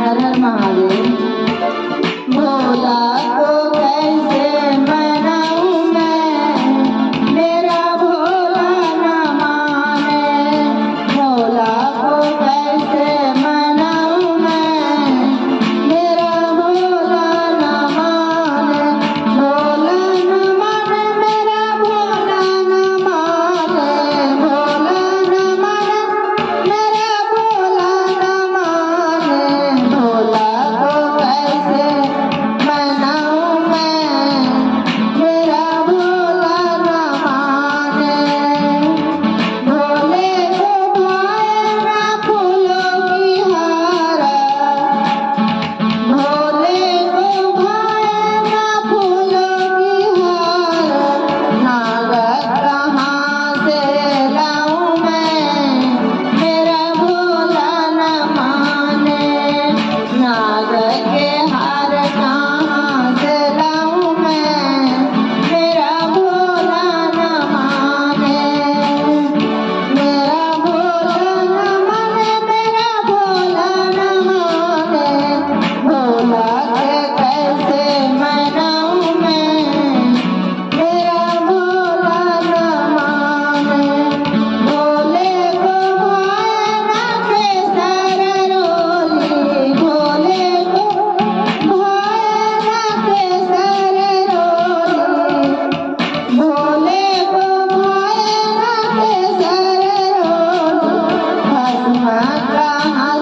हर हर महादेव। भोला को कैसे मनाऊं मैं, मेरा भोला न माने। भोला को कैसे मनाऊं मैं, मेरा भोला न माने। भोला न माने, मेरा भोला न माने। भोला न माने, मेरा भोला न माने। भोला को कैसे मनाऊं मैं, मेरा भोला न माने। भोले को भाए ना फूलों की हारा, भोले को भाए ना फूलों की हारा। नागत कहाँ से लाऊं मैं, मेरा भोला न माने। नागत के हार कहाँ से लाऊं मैं, मेरा भोला न माने। मेरा भोला न माने, मेरा भोला न माने। भोला के कैसे मनाऊं मैं, मेरा भोला न माने। भोले को भाए ना केसर रोली, भोले को भाए ना केसर रोली। भोले को भाए ना केसर रोली। भस्म कहाँ